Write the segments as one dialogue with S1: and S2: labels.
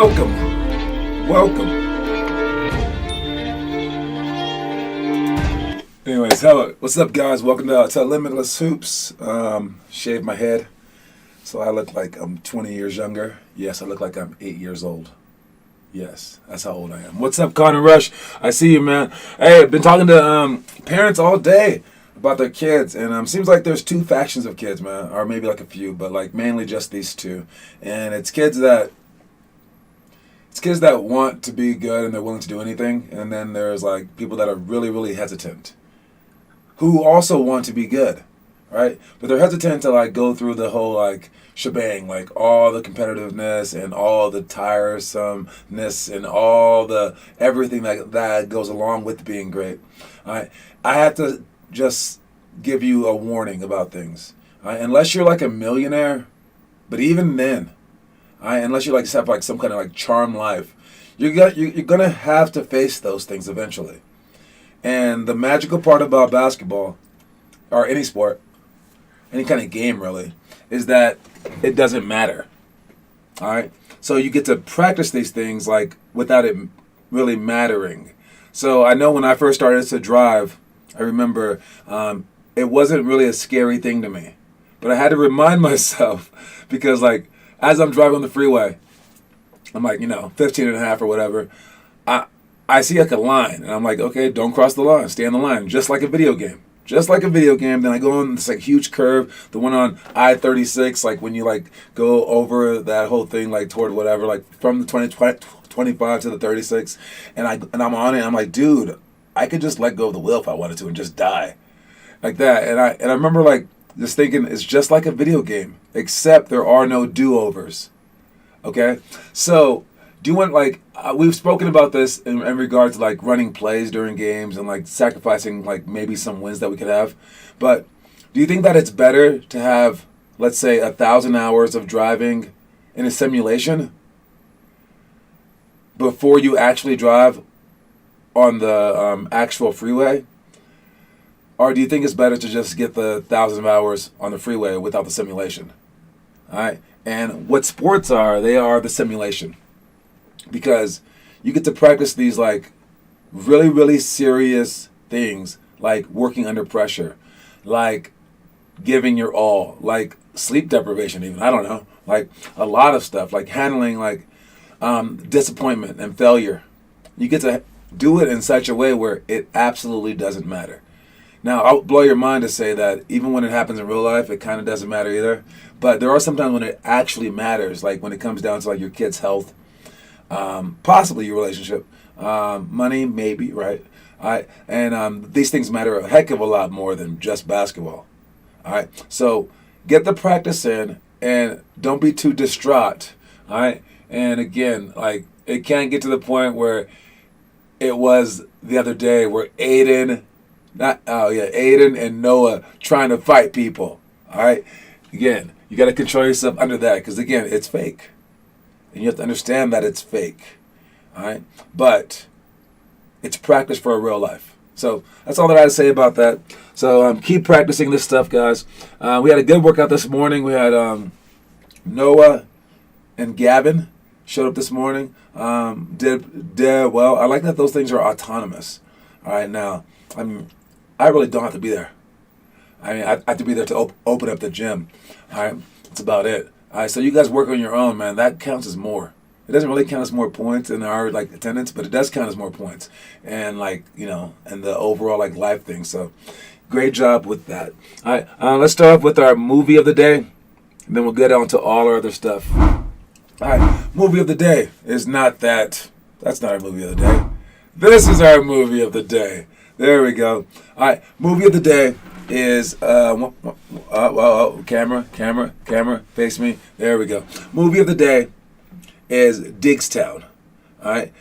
S1: Welcome. Anyways, hello. What's up, guys? Welcome to Limitless Hoops. Shaved my head, so I look like I'm 20 years younger. Yes, I look like I'm 8 years old. Yes, that's how old I am. What's up, Connor Rush? I see you, man. Hey, I've been talking to parents all day about their kids, and seems like there's two factions of kids, man, or maybe like a few, but like mainly just these two. And it's kids that want to be good and they're willing to do anything, and then there's like people that are really, really hesitant, who also want to be good, right? But they're hesitant to like go through the whole like shebang, like all the competitiveness and all the tiresomeness and all the everything that goes along with being great. All right, I have to just give you a warning about things. All right? Unless you're like a millionaire, but even then, all right, unless you like have like some kind of like charm life, you're gonna have to face those things eventually. And the magical part about basketball, or any sport, any kind of game really, is that it doesn't matter. All right? So you get to practice these things like without it really mattering. So I know when I first started to drive, I remember it wasn't really a scary thing to me. But I had to remind myself because like as I'm driving on the freeway, I'm like, 15 and a half or whatever, I see like a line, and I'm like, okay, don't cross the line, stay on the line, just like a video game. Just like a video game. Then I go on this like huge curve, the one on I-36, like when you like go over that whole thing like toward whatever, like from the 25 to the 36, and I'm on it, and I'm like, dude, I could just let go of the wheel if I wanted to and just die. Like that. And I remember like just thinking it's just like a video game, except there are no do-overs. Okay? So do you want like we've spoken about this in regards to like running plays during games and like sacrificing like maybe some wins that we could have, but do you think that it's better to have, let's say, 1,000 hours of driving in a simulation before you actually drive on the actual freeway, or do you think it's better to just get the 1,000 hours on the freeway without the simulation? All right, and what sports are? They are the simulation. Because you get to practice these like really, really serious things, like working under pressure, like giving your all, like sleep deprivation even, I don't know, like a lot of stuff, like handling like disappointment and failure. You get to do it in such a way where it absolutely doesn't matter. Now, I'll blow your mind to say that even when it happens in real life, it kind of doesn't matter either. But there are some times when it actually matters, like when it comes down to like your kid's health, possibly your relationship, money, maybe, right? All right, and these things matter a heck of a lot more than just basketball. All right, so get the practice in, and don't be too distraught. All right, and again, like it can't get to the point where it was the other day where Aiden and Noah trying to fight people. All right, again, you got to control yourself under that because again, it's fake. And you have to understand that it's fake, all right? But it's practice for a real life. So that's all that I had to say about that. So keep practicing this stuff, guys. We had a good workout this morning. We had Noah and Gavin showed up this morning. Did well. I like that those things are autonomous. All right, now, I really don't have to be there. I have to be there to open up the gym. All right, that's about it. All right, so you guys work on your own, man. That counts as more. It doesn't really count as more points in our like attendance, but it does count as more points, and like and the overall like life thing. So, great job with that. All right, let's start off with our movie of the day, and then we'll get on to all our other stuff. All right, movie of the day is not that. That's not our movie of the day. This is our movie of the day. There we go. All right, movie of the day is camera, face me. There we go. Movie of the day is Digstown. All right.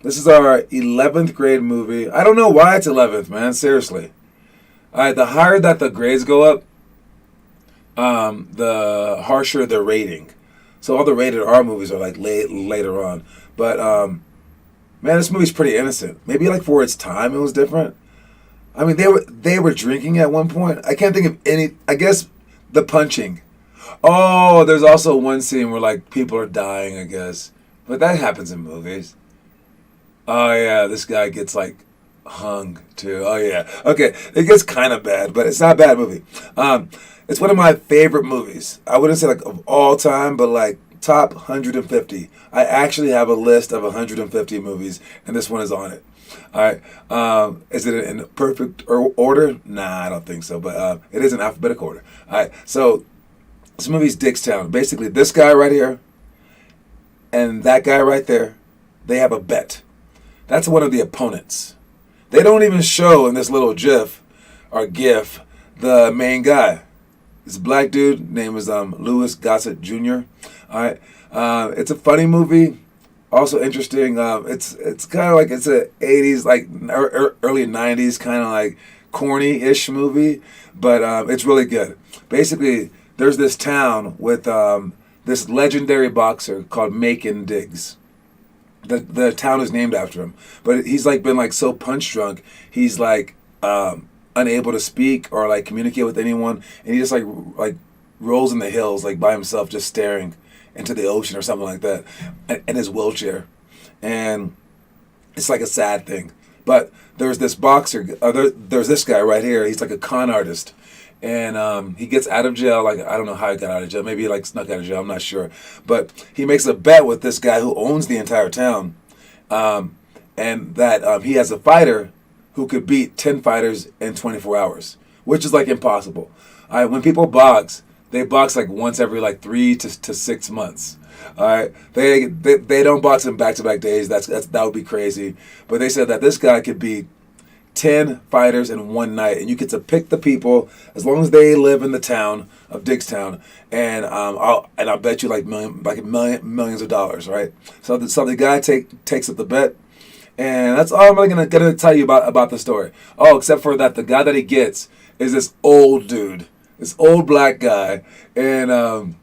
S1: This is our 11th grade movie. I don't know why it's 11th, man. Seriously. All right. The higher that the grades go up, the harsher the rating. So all the rated R movies are like later on. But man, this movie's pretty innocent. Maybe like for its time, it was different. I mean, they were drinking at one point. I can't think of any. I guess the punching. Oh, there's also one scene where like people are dying, I guess, but that happens in movies. Oh yeah, this guy gets like hung too. Oh yeah. Okay, it gets kind of bad, but it's not a bad movie. It's one of my favorite movies. I wouldn't say like of all time, but like top 150. I actually have a list of 150 movies, and this one is on it. All right. Is it in perfect order? Nah, I don't think so. But it is in alphabetical order. All right. So this movie's Dickstown. Basically, this guy right here and that guy right there, they have a bet. That's one of the opponents. They don't even show in this little GIF the main guy. This black dude name is Louis Gossett Jr. All right, it's a funny movie. Also interesting. It's kind of like it's a '80s like early '90s kind of like corny-ish movie, but it's really good. Basically, there's this town with this legendary boxer called Macon Diggs. The town is named after him, but he's like been like so punch drunk, he's like unable to speak or like communicate with anyone, and he just like rolls in the hills like by himself, just staring into the ocean or something like that, in his wheelchair, and it's like a sad thing. But there's this boxer, there's this guy right here. He's like a con artist, and he gets out of jail. Like I don't know how he got out of jail. Maybe he like snuck out of jail. I'm not sure. But he makes a bet with this guy who owns the entire town, and that he has a fighter who could beat 10 fighters in 24 hours, which is like impossible. All right, when people box, they box like once every like 3 to 6 months. All right, they don't box in back-to-back days. That would be crazy. But they said that this guy could beat 10 fighters in one night, and you get to pick the people as long as they live in the town of Dickstown, and I'll bet you like millions of dollars, right? So the guy takes up the bet, and that's all I'm gonna tell you about the story. Oh, except for that, the guy that he gets is this old dude, this old black guy, and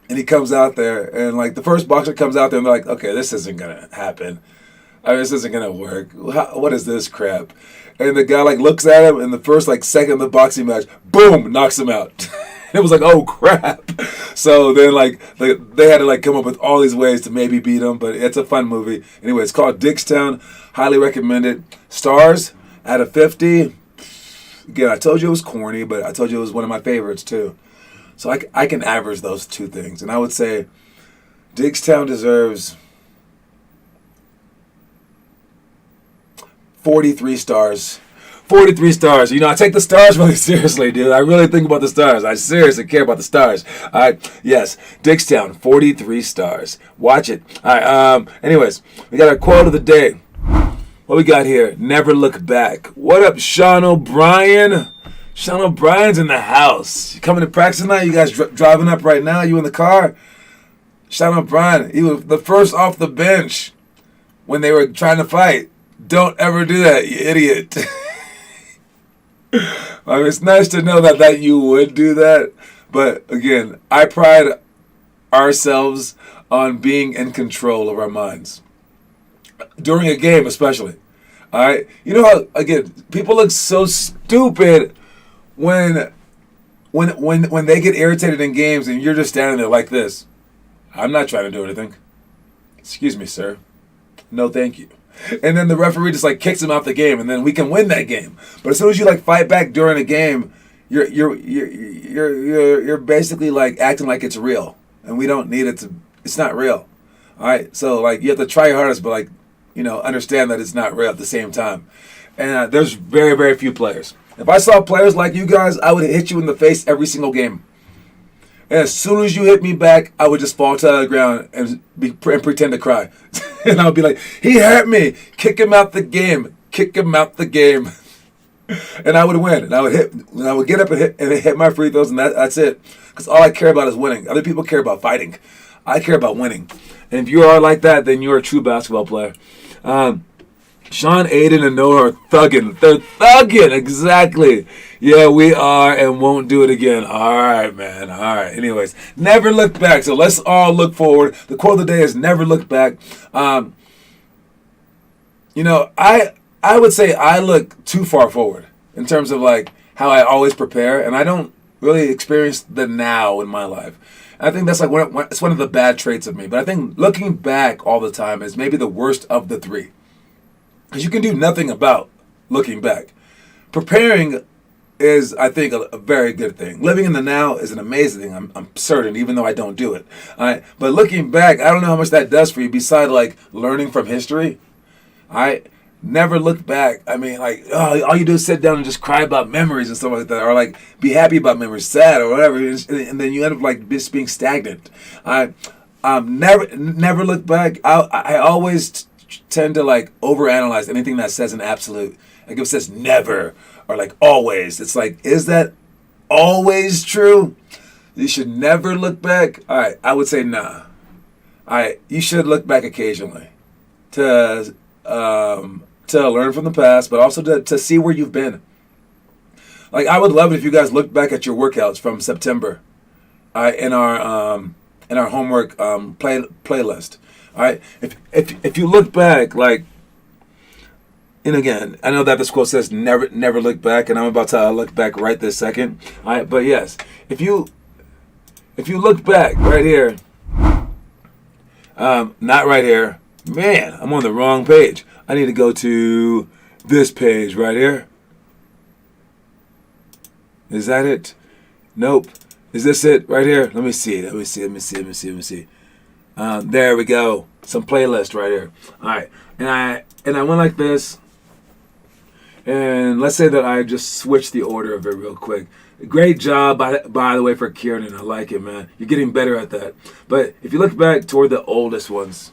S1: he comes out there, and like the first boxer comes out there, and they're like, okay, this isn't gonna happen. I mean, this isn't gonna work. What is this crap? And the guy like looks at him, and the first like second of the boxing match, boom, knocks him out. It was like, oh crap. So then like they had to like come up with all these ways to maybe beat him, but it's a fun movie. Anyway, it's called Dickstown. Highly recommended. Stars out of 50. Again, I told you it was corny, but I told you it was one of my favorites too. So I can average those two things, and I would say Dickstown deserves 43 stars. 43 stars. You know, I take the stars really seriously, dude. I really think about the stars. I seriously care about the stars. All right. Yes. Dickstown, 43 stars. Watch it. All right. Anyways, we got our quote of the day. What we got here? Never look back. What up, Sean O'Brien? Sean O'Brien's in the house. You coming to practice tonight? You guys driving up right now? You in the car? Sean O'Brien, he was the first off the bench when they were trying to fight. Don't ever do that, you idiot. I mean, it's nice to know that you would do that. But again, I pride ourselves on being in control of our minds. During a game especially. Alright? You know how, again, people look so stupid when they get irritated in games and you're just standing there like this. I'm not trying to do anything. Excuse me, sir. No, thank you. And then the referee just like kicks him out the game, and then we can win that game. But as soon as you like fight back during a game, you're basically like acting like it's real, and we don't need it to. It's not real. All right, so like you have to try your hardest, but like understand that it's not real at the same time. And there's very very few players. If I saw players like you guys, I would hit you in the face every single game. And as soon as you hit me back, I would just fall to the ground and pretend to cry. And I would be like, he hurt me. Kick him out the game. Kick him out the game. And I would win. And I would get up and hit my free throws, and that's it. Because all I care about is winning. Other people care about fighting. I care about winning. And if you are like that, then you're a true basketball player. Sean, Aiden, and Noah are thugging. They're thugging, exactly. Yeah, we are, and won't do it again. All right, man. All right. Anyways, never look back. So let's all look forward. The quote of the day is never look back. I would say I look too far forward in terms of like how I always prepare, and I don't really experience the now in my life. I think that's like it's one of the bad traits of me. But I think looking back all the time is maybe the worst of the three. Because you can do nothing about looking back. Preparing is, I think, a very good thing. Living in the now is an amazing thing, I'm certain, even though I don't do it. All right? But looking back, I don't know how much that does for you besides like learning from history. All right? Never look back. I mean, like, oh, all you do is sit down and just cry about memories and stuff like that, or like be happy about memories, sad or whatever, and then you end up like just being stagnant. I never look back. I always tend to like overanalyze anything that says an absolute. Like if it says never or like always, it's like, is that always true? You should never look back. All right, I would say nah. All right, you should look back occasionally to learn from the past, but also to see where you've been. Like I would love it if you guys looked back at your workouts from September, in our homework playlist. All right, if you look back, like, and again, I know that this quote says never look back, and I'm about to look back right this second. All right, but yes, if you look back right here, not right here, man, I'm on the wrong page. I need to go to this page right here. Is that it? Nope. Is this it right here? Let me see. There we go. Some playlist right here. All right. And I went like this. And let's say that I just switched the order of it real quick. Great job, by the way, for Kieran. I like it, man. You're getting better at that. But if you look back toward the oldest ones,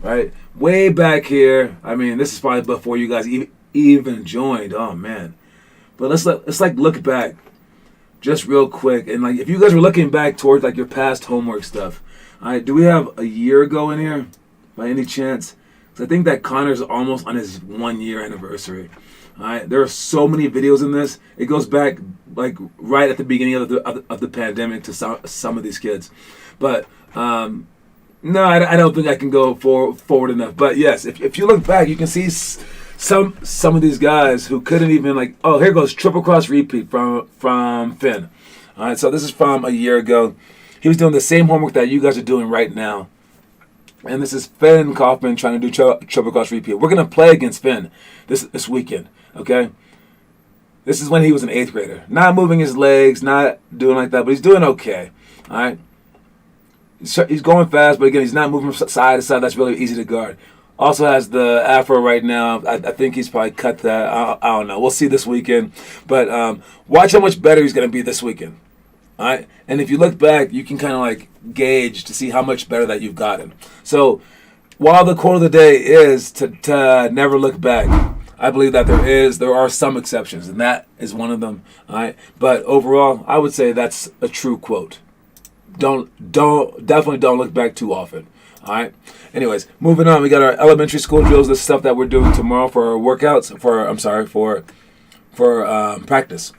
S1: right? Way back here. I mean, this is probably before you guys even joined. Oh, man. But let's like look back just real quick. And like if you guys were looking back towards like your past homework stuff. All right, do we have a year ago in here by any chance? Because I think that Connor's almost on his 1 year anniversary. All right, there are so many videos in this. It goes back like right at the beginning of the pandemic to some of these kids. But no, I don't think I can go forward enough. But yes, if you look back, you can see some of these guys who couldn't even like. Oh, here goes triple cross repeat from Finn. All right, so this is from a year ago. He was doing the same homework that you guys are doing right now. And this is Finn Kaufman trying to do triple cross repeat. We're gonna play against Finn this weekend. Okay. This is when he was an 8th grader. Not moving his legs, not doing like that, but he's doing okay. All right. He's going fast, but again, he's not moving from side to side. That's really easy to guard. Also has the afro right now. I think he's probably cut that. I don't know. We'll see this weekend. But watch how much better he's going to be this weekend. All right? And if you look back, you can kind of like gauge to see how much better that you've gotten. So while the quote of the day is to never look back, I believe that there are some exceptions, and that is one of them. All right? But overall, I would say that's a true quote. Definitely don't look back too often. All right. Anyways, moving on. We got our elementary school drills. This stuff that we're doing tomorrow for our workouts. For practice.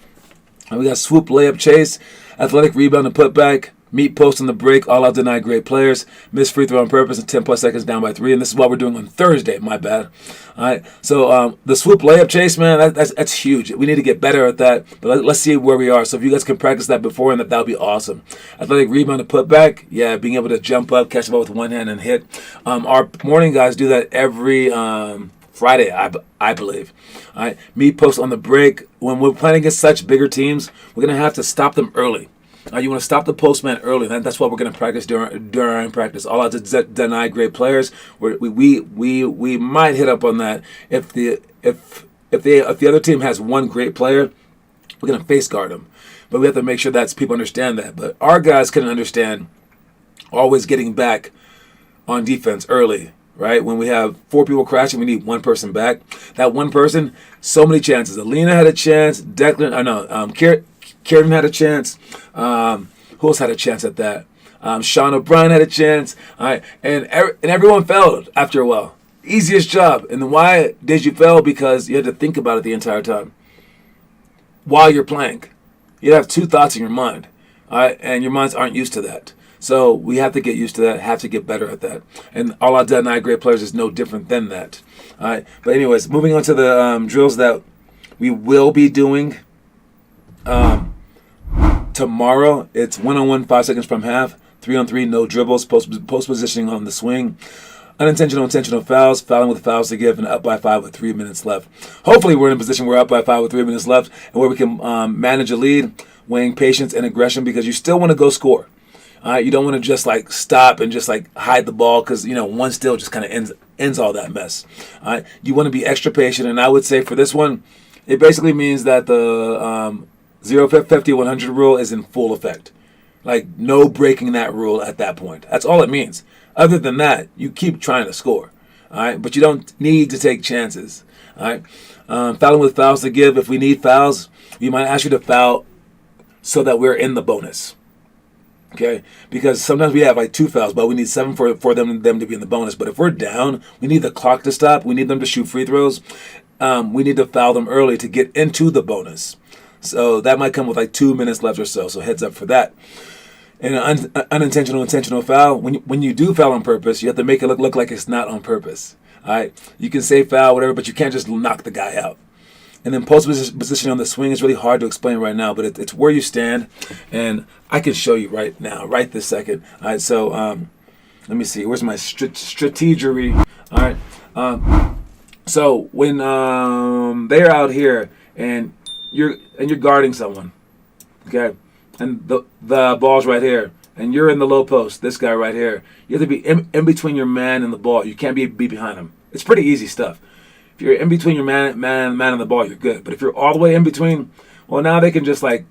S1: And we got swoop, layup, chase, athletic rebound and putback, meet post on the break, all out deny great players, miss free throw on purpose, and 10 plus seconds down by 3. And this is what we're doing on Thursday. My bad. All right. So the swoop, layup, chase, man, that's huge. We need to get better at that. But let's see where we are. So if you guys can practice that before, and that'll be awesome. Athletic rebound and putback, yeah, being able to jump up, catch the ball with one hand and hit. Our morning guys do that every Friday, I believe. All right. Meet post on the break. When we're playing against such bigger teams, we're gonna have to stop them early. You want to stop the postman early. That's what we're going to practice during practice. All out to deny great players. We might hit up on that if the other team has one great player, we're going to face guard them. But we have to make sure that people understand that. But our guys can understand always getting back on defense early. Right? When we have 4 people crashing, we need one person back. That one person, so many chances. Alina had a chance. Kieran had a chance. Who else had a chance at that? Sean O'Brien had a chance. All right, and everyone failed after a while. Easiest job. And then why did you fail? Because you had to think about it the entire time while you're playing. You have 2 thoughts in your mind, all right, and your minds aren't used to that. So we have to get used to that, have to get better at that. And all our deny great players is no different than that. All right. But anyways, moving on to the drills that we will be doing. Tomorrow, it's 1-on-1, 5 seconds from half, 3-on-3, no dribbles, post positioning on the swing, unintentional, intentional fouls, fouling with fouls to give, and up by 5 with 3 minutes left. Hopefully, we're in a position where we're up by 5 with 3 minutes left, and where we can manage a lead, weighing patience and aggression, because you still want to go score. All right, you don't want to just like stop and just like hide the ball, because one steal just kind of ends all that mess. All right, you want to be extra patient, and I would say for this one, it basically means that the 0, 50, 100 rule is in full effect. Like no breaking that rule at that point. That's all it means. Other than that, you keep trying to score. All right, but you don't need to take chances. All right, fouling with fouls to give. If we need fouls, we might ask you to foul so that we're in the bonus. Okay, because sometimes we have like 2 fouls, but we need 7 for them to be in the bonus. But if we're down, we need the clock to stop. We need them to shoot free throws. We need to foul them early to get into the bonus. So that might come with like 2 minutes left or so. So heads up for that. And an unintentional, intentional foul. When you do foul on purpose, you have to make it look like it's not on purpose. All right, you can say foul, whatever, but you can't just knock the guy out. And then post positioning on the swing is really hard to explain right now, but it's where you stand, and I can show you right now, right this second. All right, so let me see. Where's my strategery? All right, so when they're out here and you're guarding someone, okay, and the ball's right here, and you're in the low post, this guy right here, you have to be in between your man and the ball. You can't be behind him. It's pretty easy stuff. If you're in between your man and the ball, you're good. But if you're all the way in between, well, now they can just like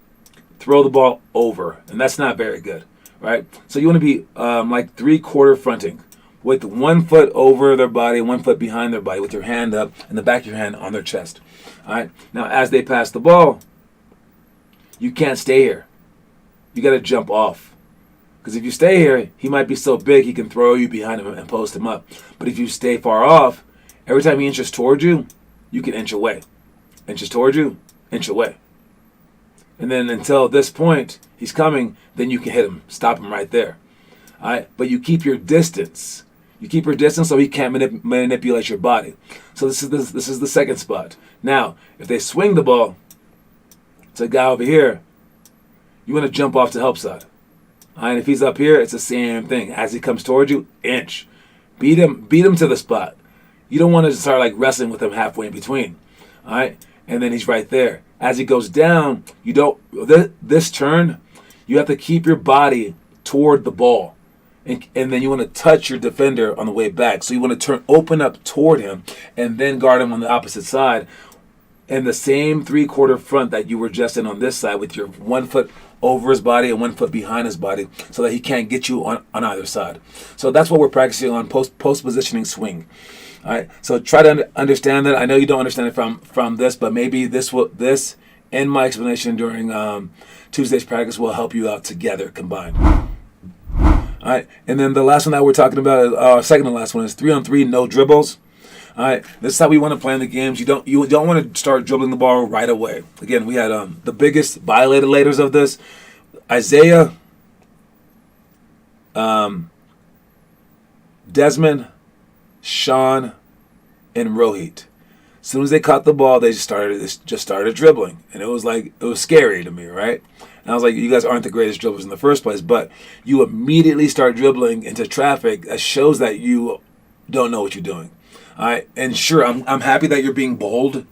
S1: throw the ball over, and that's not very good, right? So you want to be like 3/4 fronting, with 1 foot over their body, 1 foot behind their body, with your hand up and the back of your hand on their chest. All right. Now, as they pass the ball, you can't stay here. You got to jump off, because if you stay here, he might be so big he can throw you behind him and post him up. But if you stay far off, every time he inches towards you, you can inch away. Inches towards you, inch away. And then until this point, he's coming, then you can hit him. Stop him right there. All right? But you keep your distance. You keep your distance so he can't manipulate your body. So this is the second spot. Now, if they swing the ball to a guy over here, you want to jump off to help side. All right? If he's up here, it's the same thing. As he comes towards you, inch. Beat him to the spot. You don't want to start like wrestling with him halfway in between, all right? And then he's right there. As he goes down, you don't. This turn, you have to keep your body toward the ball, and then you want to touch your defender on the way back. So you want to open up toward him, and then guard him on the opposite side, in the same 3/4 front that you were just in on this side, with your 1 foot over his body and 1 foot behind his body, so that he can't get you on either side. So that's what we're practicing on post positioning swing. All right, so try to understand that. I know you don't understand it from this, but maybe this and my explanation during Tuesday's practice will help you out together combined. All right, and then the last one that we're talking about, second to last one, is 3-on-3, no dribbles. All right, this is how we want to play in the games. You don't want to start dribbling the ball right away. Again, we had the biggest violators of this: Isaiah, Desmond, Sean, and Rohit. As soon as they caught the ball, they just started dribbling, and it was scary to me, right? And I was like, you guys aren't the greatest dribblers in the first place, but you immediately start dribbling into traffic. That shows that you don't know what you're doing. All right, and sure, I'm happy that you're being bold,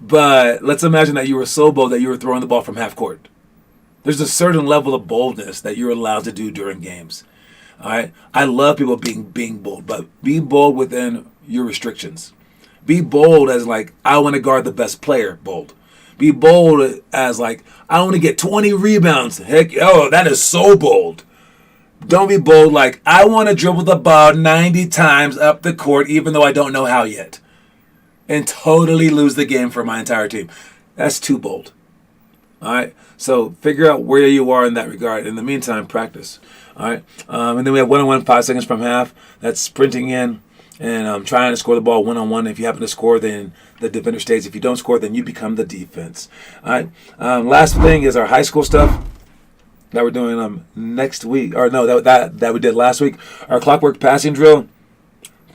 S1: but let's imagine that you were so bold that you were throwing the ball from half court. There's a certain level of boldness that you're allowed to do during games. All right, I love people being bold, but be bold within your restrictions. Be bold as like, I want to guard the best player. Bold. Be bold as like, I want to get 20 rebounds. Heck, that is so bold. Don't be bold like, I want to dribble the ball 90 times up the court even though I don't know how yet, and totally lose the game for my entire team. That's too bold. All right, so figure out where you are in that regard. In the meantime, practice. All right, and then we have 1-on-1, 5 seconds from half. That's sprinting in and trying to score the ball 1-on-1. If you happen to score, then the defender stays. If you don't score, then you become the defense. All right, last thing is our high school stuff that we're doing next week, or no, that we did last week. Our clockwork passing drill,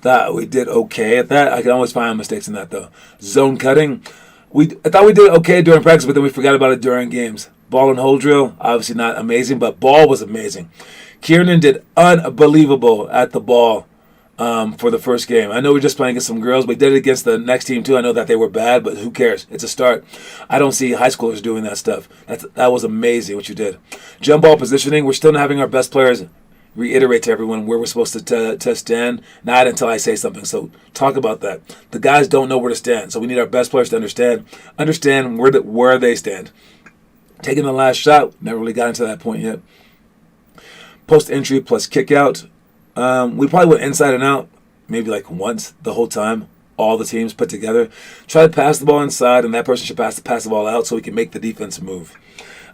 S1: that we did okay at that. I can always find mistakes in that though. Zone cutting, I thought we did okay during practice, but then we forgot about it during games. Ball and hold drill, obviously not amazing, but ball was amazing. Kiernan did unbelievable at the ball for the first game. I know we're just playing against some girls, but he did it against the next team too. I know that they were bad, but who cares? It's a start. I don't see high schoolers doing that stuff. That was amazing what you did. Jump ball positioning, we're still not having our best players reiterate to everyone where we're supposed to stand, not until I say something. So talk about that. The guys don't know where to stand, so we need our best players to understand where they stand. Taking the last shot, never really got into that point yet. Post entry plus kick out. We probably went inside and out maybe like once the whole time, all the teams put together. Try to pass the ball inside, and that person should pass the ball out so we can make the defense move.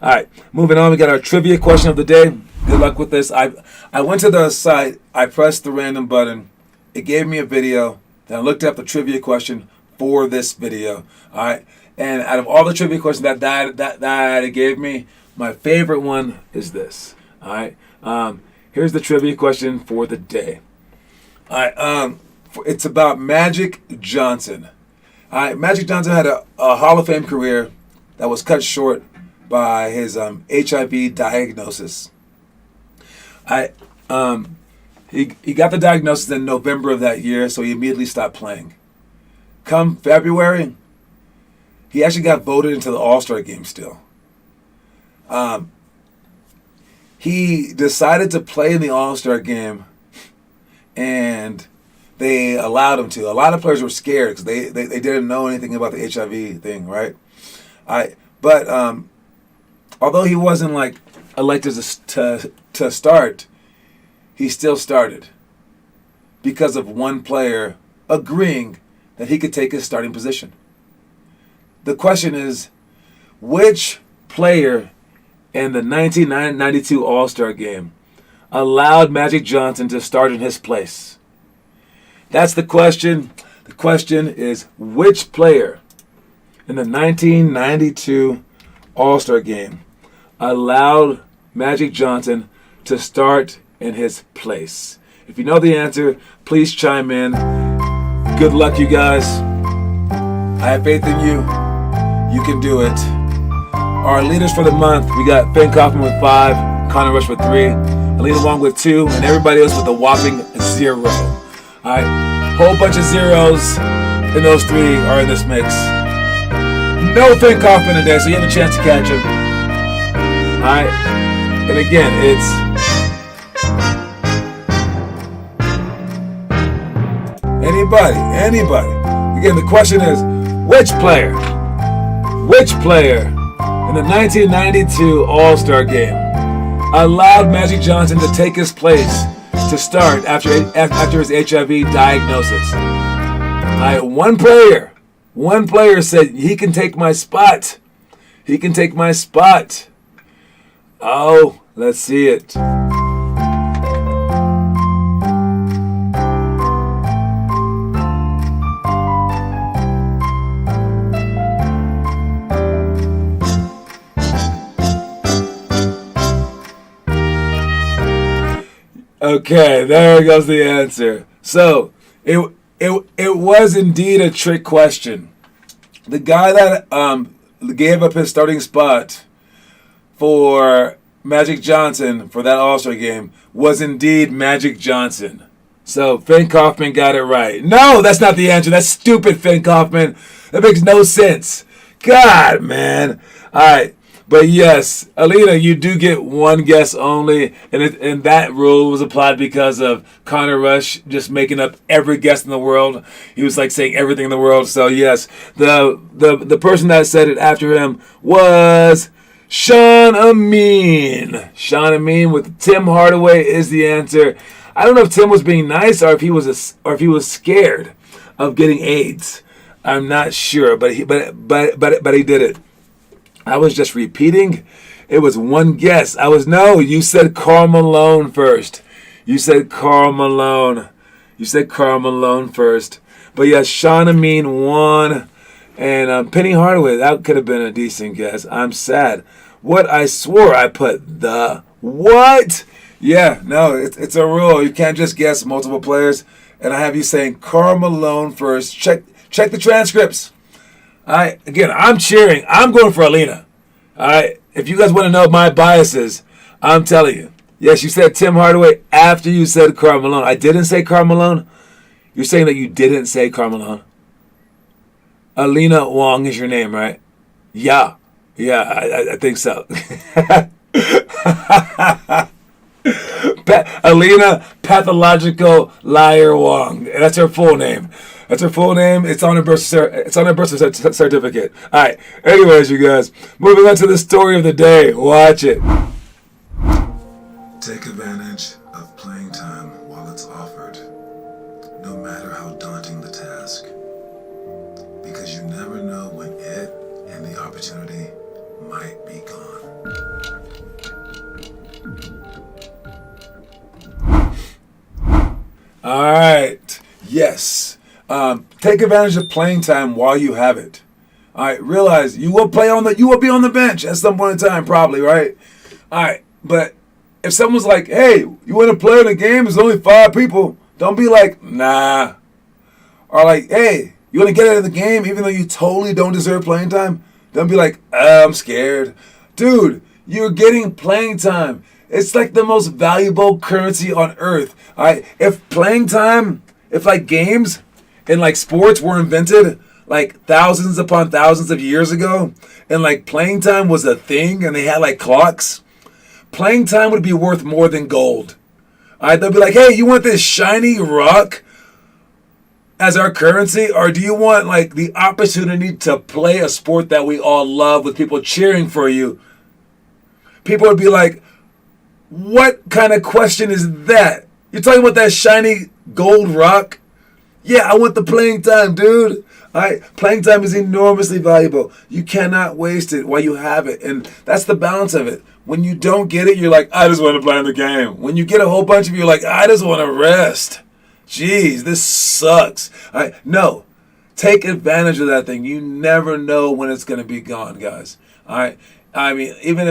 S1: All right, moving on, we got our trivia question of the day. Good luck with this. I went to the site, I pressed the random button, it gave me a video, then I looked up the trivia question for this video. All right, and out of all the trivia questions that it gave me, my favorite one is this. All right, here's the trivia question for the day. All right, it's about Magic Johnson. All right, Magic Johnson had a Hall of Fame career that was cut short by his HIV diagnosis. He got the diagnosis in November of that year, so he immediately stopped playing. Come February, he actually got voted into the All-Star game still. He decided to play in the All-Star game, and they allowed him to. A lot of players were scared because they didn't know anything about the HIV thing, right? But although he wasn't like elected to start, he still started because of one player agreeing that he could take his starting position. The question is, which player in the 1992 All-Star game allowed Magic Johnson to start in his place? That's the question. The question is, which player in the 1992 All-Star game allowed Magic Johnson to start in his place? If you know the answer, please chime in. Good luck, you guys. I have faith in you. You can do it. Our leaders for the month, we got Finn Kaufman with 5, Connor Rush with 3, Alina Wong with 2, and everybody else with a whopping 0. All right, whole bunch of zeros, and those 3 are in this mix. No Finn Kaufman today, so you have a chance to catch him. All right, and again, it's anybody. Again, the question is, which player in the 1992 All-Star game allowed Magic Johnson to take his place to start after his HIV diagnosis? All right, one player said, he can take my spot. He can take my spot. Oh, let's see it. Okay, there goes the answer. So, it was indeed a trick question. The guy that gave up his starting spot for Magic Johnson for that All-Star game was indeed Magic Johnson. So, Finn Kaufman got it right. No, that's not the answer. That's stupid, Finn Kaufman. That makes no sense. God, man. All right. But yes, Alina, you do get one guess only, and that rule was applied because of Connor Rush just making up every guess in the world. He was like saying everything in the world. So yes, the person that said it after him was Sean Amin. Sean Amin with Tim Hardaway is the answer. I don't know if Tim was being nice or if he was scared of getting AIDS. I'm not sure, but he did it. I was just repeating. It was one guess. You said Karl Malone first. You said Karl Malone first. But yes, Sean Amin won. And Penny Hardaway, that could have been a decent guess. I'm sad. What? I swore I put the what? Yeah, no, it's a rule. You can't just guess multiple players. And I have you saying Karl Malone first. Check the transcripts. Again, I'm cheering. I'm going for Alina. All right, if you guys want to know my biases, I'm telling you. Yes, you said Tim Hardaway after you said Karl Malone. I didn't say Karl Malone. You're saying that you didn't say Karl Malone. Alina Wong is your name, right? Yeah. Yeah, I think so. Alina Pathological Liar Wong. That's her full name. That's her full name. It's on her birth certificate. All right. Anyways, you guys, moving on to the story of the day. Watch it.
S2: Take advantage of playing time while it's offered, no matter how daunting the task, because you never know when it and the opportunity might be gone.
S1: All right. Yes. Take advantage of playing time while you have it. All right. Realize you will be on the bench at some point in time, probably, right? All right. But if someone's like, "Hey, you want to play in a game? There's only 5 people." Don't be like, "Nah." Or like, "Hey, you want to get out of the game even though you totally don't deserve playing time?" Don't be like, "I'm scared." Dude, you're getting playing time. It's like the most valuable currency on earth. All right? If like games and like sports were invented like thousands upon thousands of years ago, and like playing time was a thing and they had like clocks, playing time would be worth more than gold. All right, they'll be like, "Hey, you want this shiny rock as our currency, or do you want like the opportunity to play a sport that we all love with people cheering for you?" People would be like, "What kind of question is that? You're talking about that shiny gold rock? Yeah, I want the playing time, dude." All right, playing time is enormously valuable. You cannot waste it while you have it, and that's the balance of it. When you don't get it, you're like, "I just want to play in the game." When you get a whole bunch of you, you're like, "I just want to rest. Jeez, this sucks." All right, no, take advantage of that thing. You never know when it's gonna be gone, guys. All right, I mean, even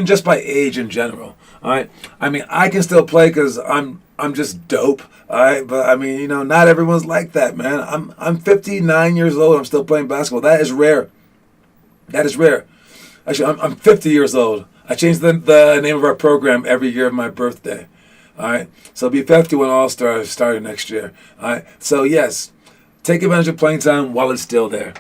S1: just by age in general. All right, I mean, I can still play because I'm just dope. All right, but I mean, not everyone's like that, man. I'm 59 years old. I'm still playing basketball. That is rare. That is rare. Actually, I'm 50 years old. I change the name of our program every year of my birthday. All right, so it'll be 51 All-Stars starting next year. All right, so yes, take advantage of playing time while it's still there.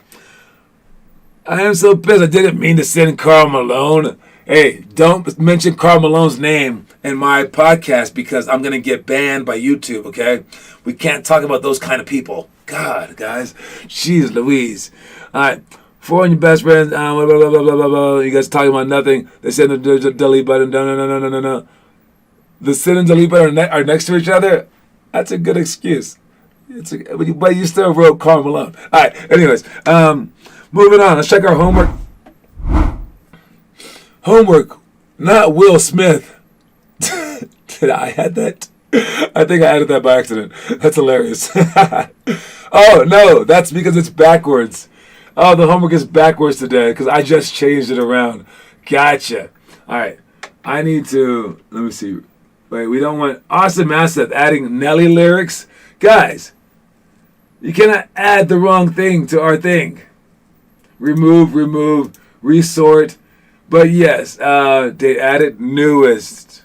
S1: I am so pissed. I didn't mean to send Karl Malone. Hey, don't mention Karl Malone's name in my podcast because I'm going to get banned by YouTube, okay? We can't talk about those kind of people. God, guys. Jeez Louise. All right. 4 on your best friends. Blah, blah, blah, blah, blah, blah. You guys talking about nothing. They said the delete button. No. The send and delete button are next to each other. That's a good excuse. But you still wrote Karl Malone. All right. Anyways, moving on. Let's check our homework. Homework, not Will Smith. Did I add that? I think I added that by accident. That's hilarious. Oh, no, that's because it's backwards. Oh, the homework is backwards today because I just changed it around. Gotcha. All right. I need to, let me see. Wait, we don't want Awesome Asset adding Nelly lyrics. Guys, you cannot add the wrong thing to our thing. Remove, resort. But yes, they added newest.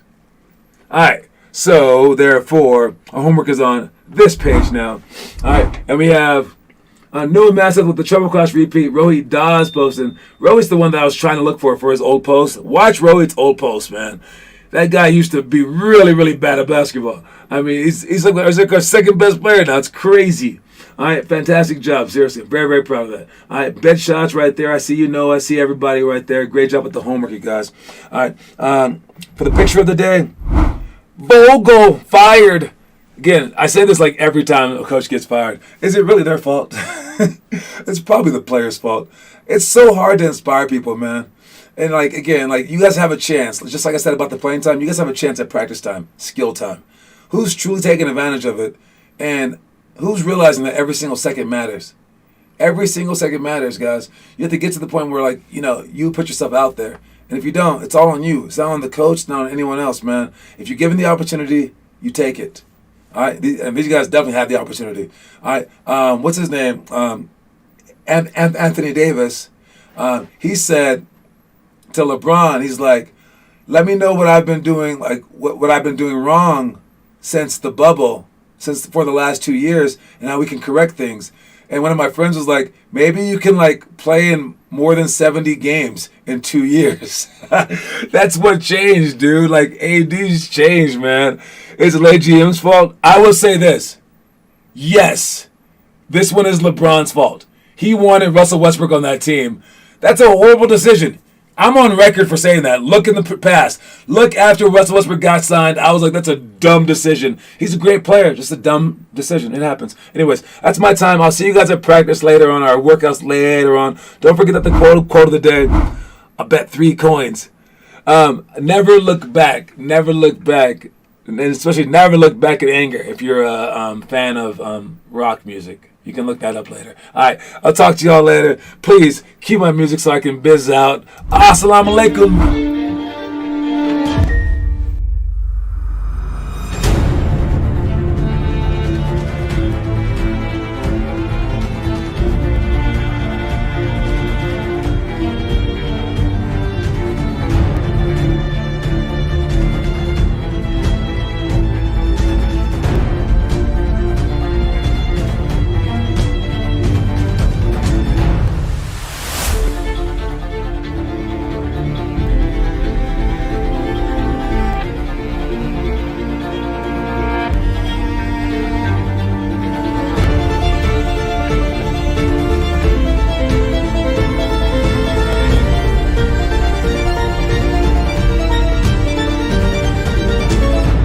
S1: All right, so therefore, our homework is on this page now. All right, and we have Noah Massive with the Trouble Clash repeat. Rohit Dawes posting. Rohit's the one that I was trying to look for his old post. Watch Rohit's old post, man. That guy used to be really, really bad at basketball. I mean, he's like our second best player now. It's crazy. All right, fantastic job. Seriously, very, very proud of that. All right, bed shots right there. I see you, Noah. I see everybody right there. Great job with the homework, you guys. All right, for the picture of the day, Vogel fired. Again, I say this like every time a coach gets fired. Is it really their fault? It's probably the player's fault. It's so hard to inspire people, man. And again, you guys have a chance. Just like I said about the playing time, you guys have a chance at practice time, skill time. Who's truly taking advantage of it? And who's realizing that every single second matters? Every single second matters, guys. You have to get to the point where, you put yourself out there. And if you don't, it's all on you. It's not on the coach, it's not on anyone else, man. If you're given the opportunity, you take it. All right? And these guys definitely have the opportunity. All right? What's his name? Anthony Davis. He said to LeBron. He's like, let me know what I've been doing, like what I've been doing wrong since the bubble, since for the last 2 years, and how we can correct things. And one of my friends was like, maybe you can like play in more than 70 games in 2 years. That's what changed, dude. Like AD's changed, man. Is it late GM's fault? I will say this. Yes, this one is LeBron's fault. He wanted Russell Westbrook on that team. That's a horrible decision. I'm on record for saying that. Look in the past. Look after Russell Westbrook got signed. I was like, that's a dumb decision. He's a great player. Just a dumb decision. It happens. Anyways, that's my time. I'll see you guys at practice later on, our workouts later on. Don't forget that the quote of the day, I bet 3 coins. Never look back. Never look back. And especially never look back at anger if you're a fan of rock music. You can look that up later. All right, I'll talk to y'all later. Please keep my music so I can biz out. Assalamu alaikum.